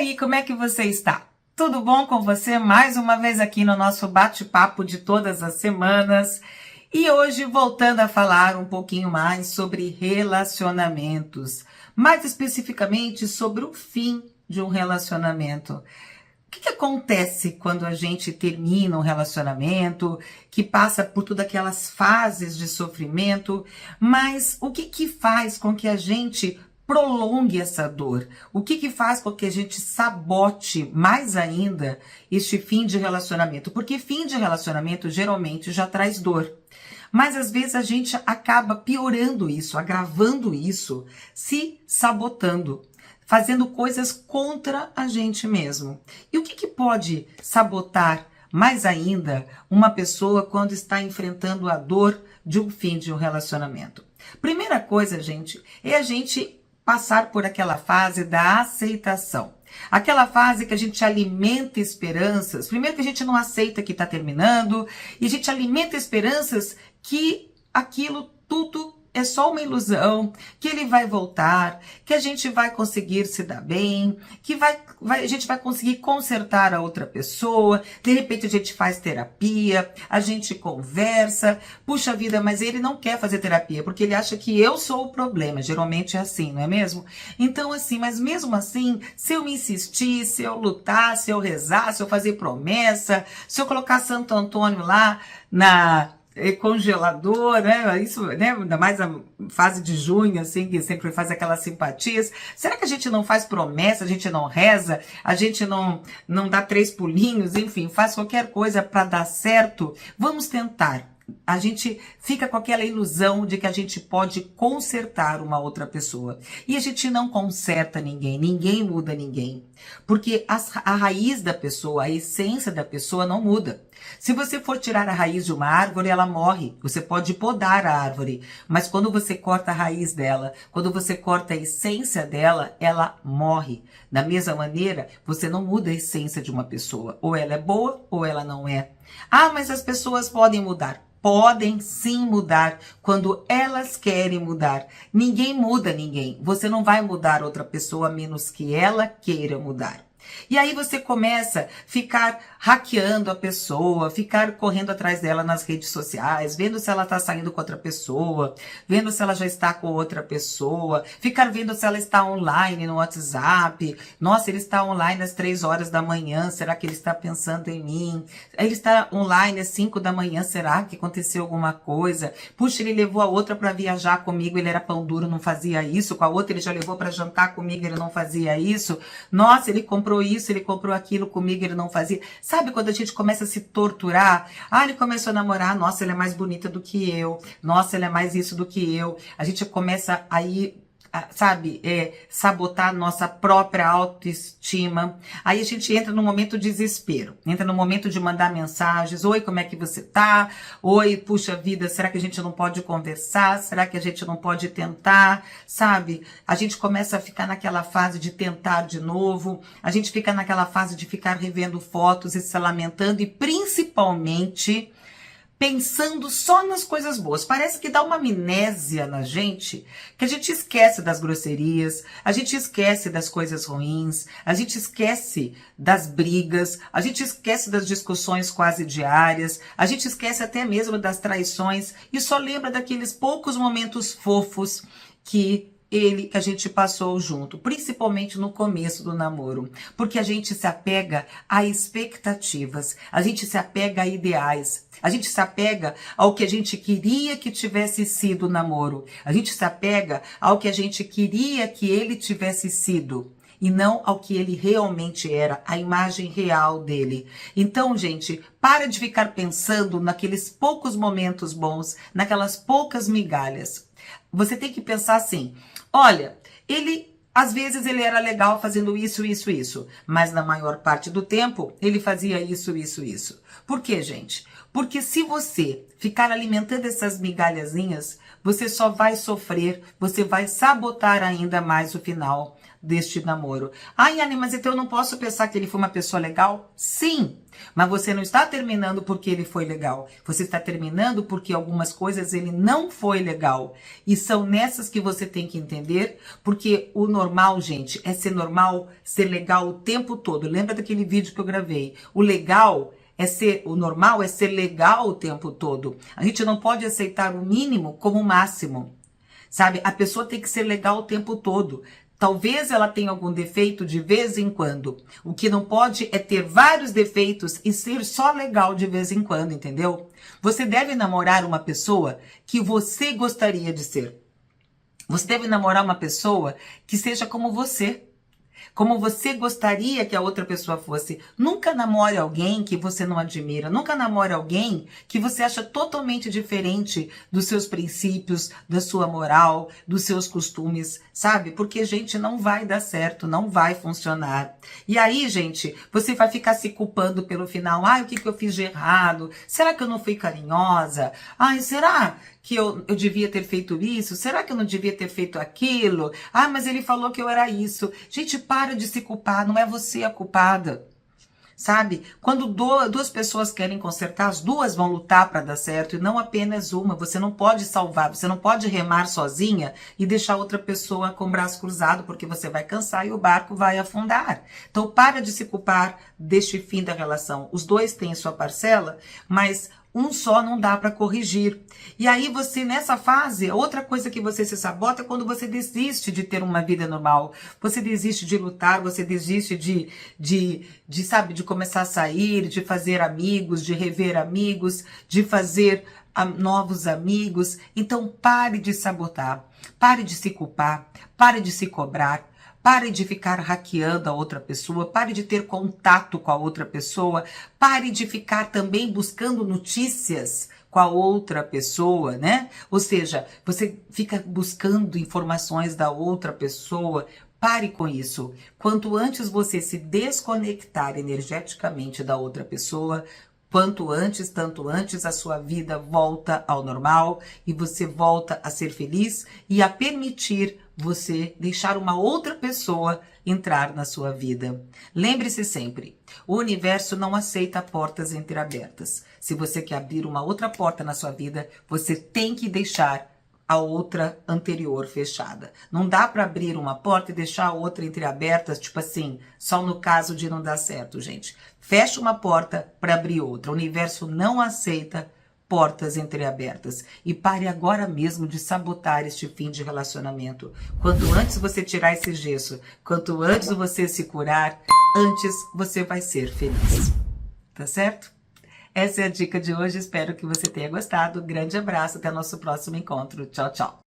aí, como é que você está? Tudo bom com você? Mais uma vez aqui no nosso bate-papo de todas as semanas. E hoje voltando a falar um pouquinho mais sobre relacionamentos. Mais especificamente sobre o fim de um relacionamento. O que acontece quando a gente termina um relacionamento, que passa por todas aquelas fases de sofrimento, mas o que faz com que a gente prolongue essa dor? O que faz com que a gente sabote mais ainda este fim de relacionamento? Porque fim de relacionamento geralmente já traz dor. Mas às vezes a gente acaba piorando isso, agravando isso, se sabotando, fazendo coisas contra a gente mesmo. E o que pode sabotar mais ainda uma pessoa quando está enfrentando a dor de um fim de um relacionamento? Primeira coisa, gente, é a gente passar por aquela fase da aceitação. Aquela fase que a gente alimenta esperanças. Primeiro que a gente não aceita que está terminando, e a gente alimenta esperanças que aquilo tudo é só uma ilusão, que ele vai voltar, que a gente vai conseguir se dar bem, que a gente vai conseguir consertar a outra pessoa, de repente a gente faz terapia, a gente conversa, puxa vida, mas ele não quer fazer terapia, porque ele acha que eu sou o problema, geralmente é assim, não é mesmo? Então assim, mas mesmo assim, se eu me insistir, se eu lutar, se eu rezar, se eu fazer promessa, se eu colocar Santo Antônio lá na congelador, né? Isso, né? Ainda mais a fase de junho, assim, que sempre faz aquelas simpatias. Será que a gente não faz promessa, a gente não reza, a gente não dá 3 pulinhos, enfim, faz qualquer coisa para dar certo? Vamos tentar. A gente fica com aquela ilusão de que a gente pode consertar uma outra pessoa. E a gente não conserta ninguém, ninguém muda ninguém. Porque a raiz da pessoa, a essência da pessoa não muda. Se você for tirar a raiz de uma árvore, ela morre. Você pode podar a árvore, mas quando você corta a raiz dela, quando você corta a essência dela, ela morre. Da mesma maneira, você não muda a essência de uma pessoa. Ou ela é boa, ou ela não é. Ah, mas as pessoas podem mudar. Podem sim mudar quando elas querem mudar. Ninguém muda ninguém. Você não vai mudar outra pessoa a menos que ela queira mudar. E aí você começa a ficar hackeando a pessoa, ficar correndo atrás dela nas redes sociais, vendo se ela está saindo com outra pessoa, vendo se ela já está com outra pessoa, ficar vendo se ela está online no WhatsApp. Nossa, ele está online às 3 horas da manhã, será que ele está pensando em mim? Ele está online às 5 da manhã, será que aconteceu alguma coisa? Puxa, ele levou a outra para viajar comigo, ele era pão duro, não fazia isso. Com a outra ele já levou para jantar comigo, ele não fazia isso. Nossa, ele comprou isso, ele comprou aquilo comigo, ele não fazia. Sabe quando a gente começa a se torturar? Ah, ele começou a namorar, nossa, ela é mais bonita do que eu. Nossa, ela é mais isso do que eu. A gente começa a ir, sabe, sabotar a nossa própria autoestima. Aí a gente entra no momento de desespero, entra no momento de mandar mensagens: oi, como é que você tá? Oi, puxa vida, será que a gente não pode conversar? Será que a gente não pode tentar? Sabe, a gente começa a ficar naquela fase de tentar de novo, a gente fica naquela fase de ficar revendo fotos e se lamentando, e principalmente pensando só nas coisas boas. Parece que dá uma amnésia na gente, que a gente esquece das grosserias, a gente esquece das coisas ruins, a gente esquece das brigas, a gente esquece das discussões quase diárias, a gente esquece até mesmo das traições e só lembra daqueles poucos momentos fofos que a gente passou junto, principalmente no começo do namoro, porque a gente se apega a expectativas, a gente se apega a ideais, a gente se apega ao que a gente queria que tivesse sido o namoro, a gente se apega ao que a gente queria que ele tivesse sido, e não ao que ele realmente era, a imagem real dele. Então, gente, para de ficar pensando naqueles poucos momentos bons, naquelas poucas migalhas. Você tem que pensar assim: olha, às vezes ele era legal fazendo isso, isso, isso, mas na maior parte do tempo ele fazia isso, isso, isso. Por quê, gente? Porque se você ficar alimentando essas migalhazinhas, você só vai sofrer, você vai sabotar ainda mais o final deste namoro. Ai, Anne, mas então eu não posso pensar que ele foi uma pessoa legal? Sim, mas você não está terminando porque ele foi legal. Você está terminando porque algumas coisas ele não foi legal. E são nessas que você tem que entender, porque o normal, gente, é ser normal, ser legal o tempo todo. Lembra daquele vídeo que eu gravei? O normal é ser legal o tempo todo. A gente não pode aceitar o mínimo como o máximo. Sabe? A pessoa tem que ser legal o tempo todo. Talvez ela tenha algum defeito de vez em quando. O que não pode é ter vários defeitos e ser só legal de vez em quando, entendeu? Você deve namorar uma pessoa que você gostaria de ser. Você deve namorar uma pessoa que seja como você. Como você gostaria que a outra pessoa fosse. Nunca namore alguém que você não admira. Nunca namore alguém que você acha totalmente diferente dos seus princípios, da sua moral, dos seus costumes, sabe? Porque, gente, não vai dar certo, não vai funcionar. E aí, gente, você vai ficar se culpando pelo final. Ai, o que eu fiz de errado? Será que eu não fui carinhosa? Ai, será que eu devia ter feito isso? Será que eu não devia ter feito aquilo? Ah, mas ele falou que eu era isso. Gente, para de se culpar, não é você a culpada. Sabe? Quando duas pessoas querem consertar, as duas vão lutar para dar certo e não apenas uma. Você não pode salvar, você não pode remar sozinha e deixar outra pessoa com o braço cruzado, porque você vai cansar e o barco vai afundar. Então, para de se culpar deste fim da relação. Os dois têm sua parcela, mas um só não dá para corrigir. E aí você, nessa fase, outra coisa que você se sabota é quando você desiste de ter uma vida normal. Você desiste de lutar, você desiste sabe, de começar a sair, de fazer amigos, de rever amigos, de fazer novos amigos. Então pare de sabotar, pare de se culpar, pare de se cobrar. Pare de ficar hackeando a outra pessoa, pare de ter contato com a outra pessoa, pare de ficar também buscando notícias com a outra pessoa, né? Ou seja, você fica buscando informações da outra pessoa. Pare com isso. Quanto antes você se desconectar energeticamente da outra pessoa, tanto antes a sua vida volta ao normal e você volta a ser feliz e a permitir você deixar uma outra pessoa entrar na sua vida. Lembre-se sempre, o universo não aceita portas entreabertas. Se você quer abrir uma outra porta na sua vida, você tem que deixar a outra anterior fechada. Não dá para abrir uma porta e deixar a outra entreaberta, tipo assim, só no caso de não dar certo, gente. Fecha uma porta para abrir outra. O universo não aceita portas entreabertas. E pare agora mesmo de sabotar este fim de relacionamento. Quanto antes você tirar esse gesso, quanto antes você se curar, antes você vai ser feliz. Tá certo? Essa é a dica de hoje, espero que você tenha gostado. Grande abraço, até nosso próximo encontro. Tchau, tchau.